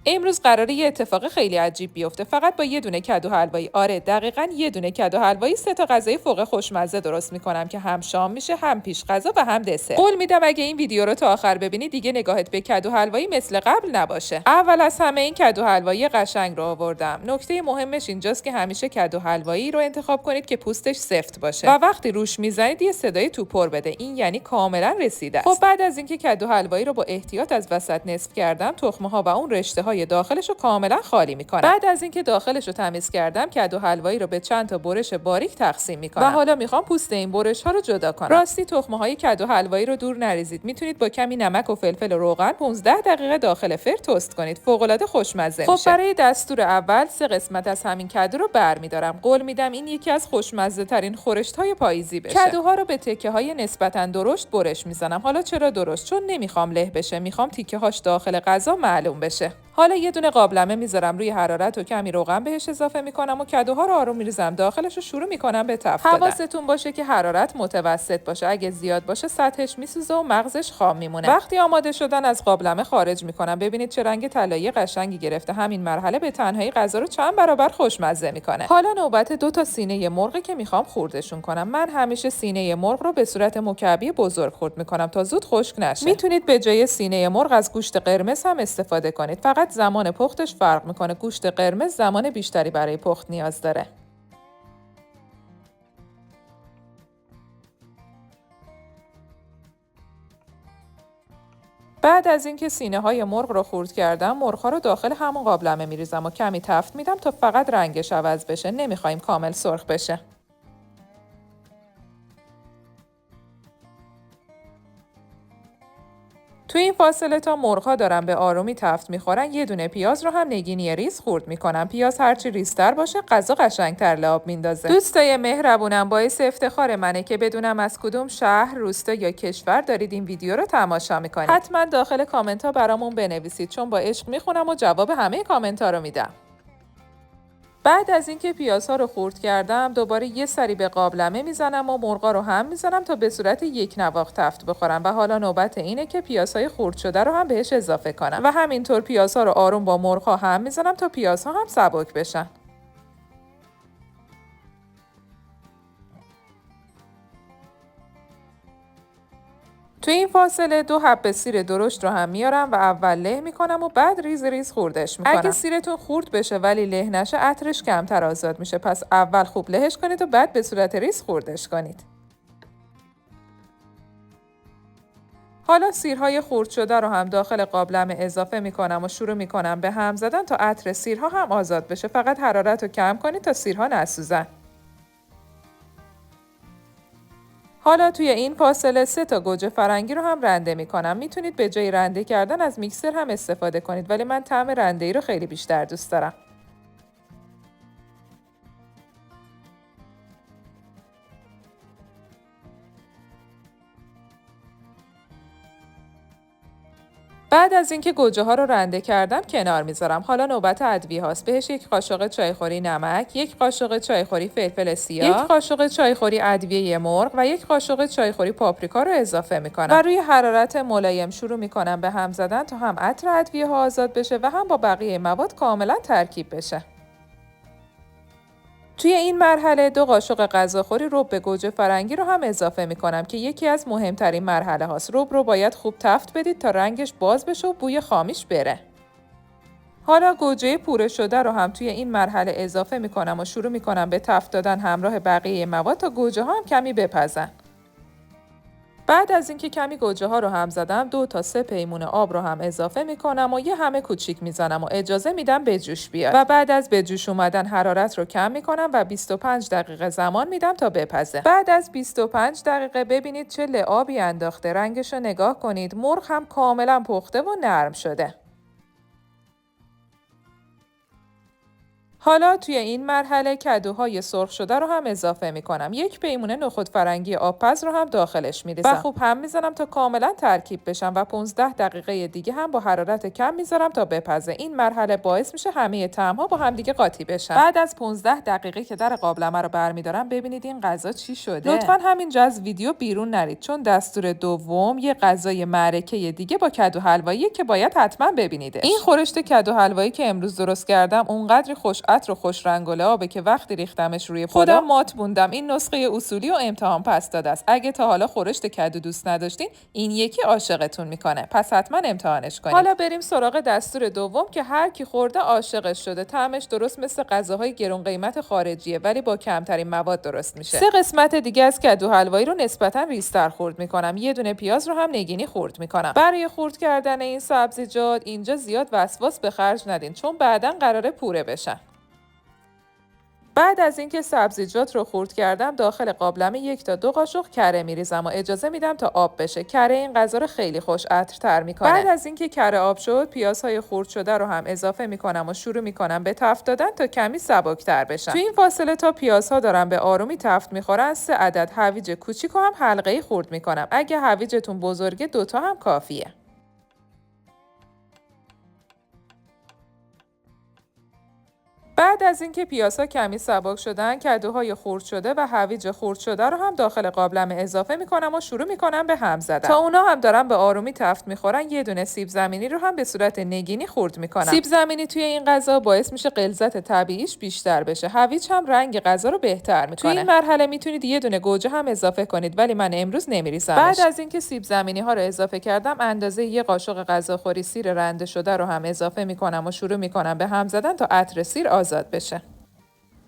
امروز قراره یه اتفاق خیلی عجیب بیفته، فقط با یه دونه کدو حلوایی. آره دقیقاً یه دونه کدو حلوایی 3 تا غذای فوق خوشمزه درست میکنم که هم شام میشه، هم پیش غذا و هم دسر. قول میدم اگه این ویدیو رو تا آخر ببینی دیگه نگاهت به کدو حلوایی مثل قبل نباشه. اول از همه این کدو حلوایی قشنگ رو آوردم. نکته مهمش اینجاست که همیشه کدو حلوایی رو انتخاب کنید که پوستش سفت باشه و وقتی روش میزنید یه صدای توپر بده. این یعنی کاملا رسیده است. خب بعد از اینکه کدو حلوایی رو با احتیاط از وسط نصف کردم، تخمه ها و اون رشته های داخلش رو کاملا خالی میکنم. بعد از اینکه داخلش رو تمیز کردم، کدو حلوایی رو به چند تا برش باریک تقسیم میکنم و حالا میخوام پوست این برش ها رو جدا کنم. راستی تخمه های کدو حلوایی رو دور نریزید. میتونید با کمی نمک و فلفل و روغن 15 دقیقه داخل فر توست کنید. فوق العاده خوشمزه میشه. خب برای دستور اول 3 قسمت از همین کدو رو برمیدارم. قول میدم این یکی از خوشمزه ترین خورشت های پاییزی بشه. کدوها رو به تکه های نسبتا درشت برش میزنم. حالا چرا درشت؟ چون نمیخوام له بشه. میخوام تیکه هاش داخل غذا معلوم بشه. حالا یه دونه قابلمه میذارم روی حرارت و کمی روغن بهش اضافه میکنم و کدوها رو آروم میریزم داخلش و شروع میکنم به تفت دادن. حواستون باشه که حرارت متوسط باشه. اگه زیاد باشه سطحش میسوزه و مغزش خام میمونه. وقتی آماده شدن از قابلمه خارج میکنم. ببینید چه رنگ طلایی قشنگی گرفته. همین مرحله به تنهایی غذا رو چند برابر خوشمزه میکنه. حالا نوبت 2 تا سینه مرغ که میخوام خوردشون کنم. من همیشه سینه مرغ رو به صورت مکعبی بزرگ خورد میکنم تا زود خشک نشه. میتونید به جای سینه مرغ از گوشت قرمز هم استفاده کنید. فقط زمان پختش فرق میکنه. گوشت قرمز زمان بیشتری برای پخت نیاز داره. بعد از اینکه سینه های مرغ رو خورد کردم، مرغ ها رو داخل همون قابلمه میریزم و کمی تفت میدم تا فقط رنگش عوض بشه. نمیخوایم کامل سرخ بشه. تو این فاصله تا مرغ‌ها دارن به آرومی تفت میخورن، یه دونه پیاز رو هم نگینی ریز خورد میکنم. پیاز هرچی ریزتر باشه غذا قشنگتر لعاب میندازه. دوستای مهربونم، باعث افتخار منه که بدونم از کدوم شهر، روستا یا کشور دارید این ویدیو رو تماشا میکنید. حتما داخل کامنت ها برامون بنویسید، چون با عشق میخونم و جواب همه کامنت ها رو میدم. بعد از اینکه پیازها رو خورد کردم، دوباره یه سری به قابلمه میزنم و مرغا رو هم میزنم تا به صورت یک نواخت تفت بخورن و حالا نوبت اینه که پیازهای خورد شده رو هم بهش اضافه کنم و همینطور پیازها رو آروم با مرغا هم میزنم تا پیازها هم سبک بشن. تو این فاصله 2 حبه سیر درشت رو هم میارم و اول له میکنم و بعد ریز ریز خوردش میکنم. اگه سیرتون خورد بشه ولی له نشه، عطرش کمتر آزاد میشه. پس اول خوب لهش کنید و بعد به صورت ریز خوردش کنید. حالا سیرهای خورد شده رو هم داخل قابلمه اضافه میکنم و شروع میکنم به هم زدن تا عطر سیرها هم آزاد بشه. فقط حرارت رو کم کنید تا سیرها نسوزن. حالا توی این فاصله 3 تا گوجه فرنگی رو هم رنده میکنم. میتونید به جای رنده کردن از میکسر هم استفاده کنید، ولی من طعم رنده ای رو خیلی بیشتر دوست دارم. بعد از اینکه گوجه ها رو رنده کردم کنار میذارم. حالا نوبت ادویه هاست. بهش 1 قاشق چایخوری نمک، 1 قاشق چایخوری فلفل سیاه، 1 قاشق چایخوری ادویه مرغ و 1 قاشق چایخوری پاپریکا رو اضافه میکنم و روی حرارت ملایم شروع میکنم به هم زدن تا هم عطر ادویه ها آزاد بشه و هم با بقیه مواد کاملا ترکیب بشه. توی این مرحله 2 قاشق غذاخوری رب گوجه فرنگی رو هم اضافه میکنم که یکی از مهمترین مرحله هاست. رب رو باید خوب تفت بدید تا رنگش باز بشه و بوی خامیش بره. حالا گوجه پوره شده رو هم توی این مرحله اضافه میکنم و شروع میکنم به تفت دادن همراه بقیه مواد تا گوجه ها هم کمی بپزن. بعد از اینکه کمی گوجه ها رو هم زدم، 2 تا 3 پیمون آب رو هم اضافه میکنم و یه همه کوچیک میزنم و اجازه میدم به جوش بیاد و بعد از به جوش اومدن حرارت رو کم میکنم و 25 دقیقه زمان میدم تا بپزه. بعد از 25 دقیقه ببینید چه لعابی انداخته. رنگش رو نگاه کنید. مرغ هم کاملا پخته و نرم شده. حالا توی این مرحله کدوهای سرخ شده رو هم اضافه میکنم. یک پیمونه نخود فرنگی آبپز رو هم داخلش میریزم و خوب هم میزنم تا کاملا ترکیب بشن و 15 دقیقه دیگه هم با حرارت کم میذارم تا بپزه. این مرحله باعث میشه همه طعم‌ها با هم دیگه قاطی بشن. بعد از 15 دقیقه که در قابلمه رو برمیدارم ببینید این غذا چی شده. لطفاً همینجا از ویدیو بیرون نرید چون دستور دوم یه غذای معرکه دیگه با کدو حلوایی که باید حتما ببینیدش. این خورشت کدو حلوایی که امروز درست کردم اونقدر خوش عطر و خوش رنگ و لعابه که وقتی ریختمش روی خودم مات موندم. این نسخه اصولی و امتحان پس داده است. اگه تا حالا خورشت کدو دوست نداشتین این یکی عاشقتون میکنه. پس حتما امتحانش کنید. حالا بریم سراغ دستور دوم که هر کی خورده عاشقش شده. طعمش درست مثل غذاهای گرون قیمت خارجیه ولی با کمترین مواد درست میشه. 3 قسمت دیگه از کدو حلوایی رو نسبتا ریزتر خرد میکنم. یه دونه پیاز رو هم نگینی خرد میکنم. برای خرد کردن این سبزیجات اینجا زیاد وسواس به خرج ندین چون بعداً قراره پوره بشن. بعد از اینکه سبزیجات رو خرد کردم داخل قابلمه 1 تا 2 قاشق کره میریزم و اجازه میدم تا آب بشه. کره این غذا رو خیلی خوش عطرتر میکنه. بعد از اینکه کره آب شد پیازهای خرد شده رو هم اضافه میکنم و شروع میکنم به تفت دادن تا کمی سبکتر بشن. تو این فاصله تا پیازها دارن به آرومی تفت میخورن 3 عدد هویج کوچیک رو هم حلقه‌ای خرد میکنم. اگه هویجتون بزرگه 2 تا هم کافیه. بعد از اینکه پیازها کمی سبک شدن کدوهای خرد شده و هویج خرد شده رو هم داخل قابلمه اضافه میکنم و شروع میکنم به هم زدن. تا اونا هم دارن به آرومی تفت میخورن یه دونه سیب زمینی رو هم به صورت نگینی خرد میکنم. سیب زمینی توی این غذا باعث میشه غلظت طبیعیش بیشتر بشه. هویج هم رنگ غذا رو بهتر میکنه. توی این مرحله میتونید یه دونه گوجه هم اضافه کنید ولی من امروز نمیریزمش. بعد از اینکه سیب زمینی ها رو اضافه کردم اندازه یه قاشق غذاخوری سیر رنده شده رو هم اضافه میکنم و شروع میکنم به هم زدن تا عطر سیر آزاد بشه.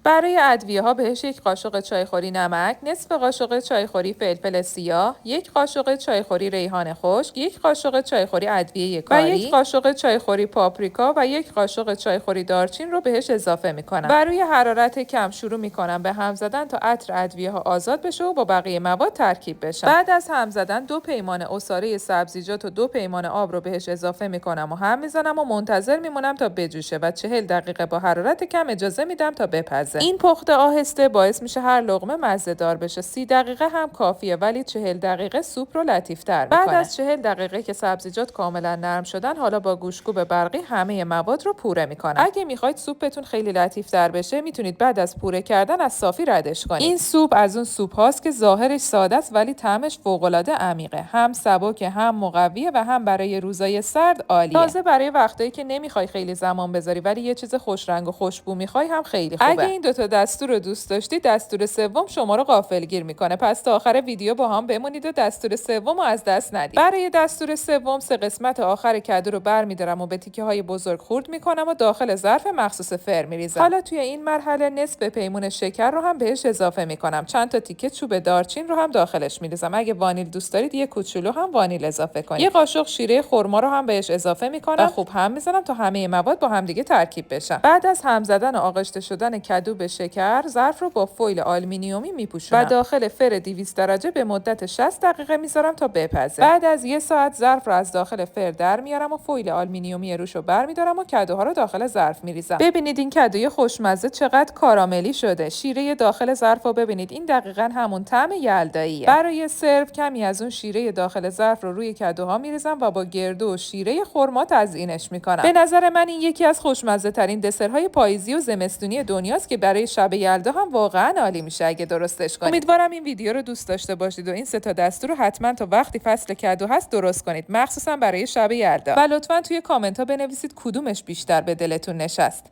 برای ادویه ها بهش 1 قاشق چایخوری نمک، نصف قاشق چایخوری فلفل سیاه، 1 قاشق چایخوری ریحان خشک، 1 قاشق چایخوری ادویه کاری و 1 قاشق چایخوری پاپریکا و 1 قاشق چایخوری دارچین رو بهش اضافه میکنم. بر روی حرارت کم شروع میکنم به هم زدن تا عطر ادویه ها آزاد بشه و با بقیه مواد ترکیب بشن. بعد از هم زدن 2 پیمانه عصاره سبزیجات و 2 پیمانه آب رو بهش اضافه میکنم و هم میزنم و منتظر میمونم تا بجوشه و 40 دقیقه با حرارت کم اجازه میدم تا بپزه. این پخت آهسته باعث میشه هر لقمه مزه دار بشه. 30 دقیقه هم کافیه ولی 40 دقیقه سوپ رو لطیف‌تر میکنه. بعد از 40 دقیقه که سبزیجات کاملا نرم شدن حالا با گوشتکوب برقی همه مواد رو پوره میکنم. اگه میخواید سوپتون خیلی لطیف‌تر بشه میتونید بعد از پوره کردن از صافی ردش کنید. این سوپ از اون سوپ هاست که ظاهرش ساده است ولی طعمش فوق‌العاده عمیقه. هم سبک هم مقویه و هم برای روزای سرد عالیه. تازه برای وقتایی که نمیخوای خیلی زمان بذاری ولی یه چیز خوش رنگ و خوشبو میخوای هم خیلی خوبه. اگه این دو تا دستور رو دوست داشتی دستور سوم شما رو غافلگیر میکنه. پس تا آخر ویدیو با هم بمونید و دستور سوم رو از دست ندید. برای دستور سوم 3 قسمت آخر کدو رو برمی‌دارم و به تیکه‌های بزرگ خرد میکنم و داخل ظرف مخصوص فر میریزم. حالا توی این مرحله نصف پیمون شکر رو هم بهش اضافه میکنم. چند تا تیکه چوب دارچین رو هم داخلش میریزم. اگه وانیل دوست دارید یه کوچولو هم وانیل اضافه کنید. یه قاشق شیره خرما رو هم بهش اضافه میکنم و خوب هم میزنم تا همه مواد با هم دیگه ترکیب بشن. بعد از هم زدن و آغشته شدن کدو به شکر ظرف رو با فویل آلومینیومی میپوشونم و داخل فر 200 درجه به مدت 60 دقیقه میذارم تا بپزه. بعد از 1 ساعت ظرف رو از داخل فر در میارم و فویل آلومینیومی روش رو برمیدارم و کدوها رو داخل ظرف میریزم. ببینید این کدوی خوشمزه چقدر کاراملی شده. شیره داخل ظرف رو ببینید این دقیقاً همون طعم یلداییه. برای سرو کمی از اون شیره داخل ظرف رو روی کدوها میریزم و با گردو و شیره خرما تزیینش میکنم. به نظر من این یکی از خوشمزه ترین دسرهای پاییزی و زمستونی دنیاست که برای شب یلدا هم واقعا عالی میشه اگه درستش کنید. امیدوارم این ویدیو رو دوست داشته باشید و این 3 تا دستور رو حتما تا وقتی فصل کدو هست درست کنید، مخصوصا برای شب یلدا. و لطفا توی کامنت ها بنویسید کدومش بیشتر به دلتون نشست.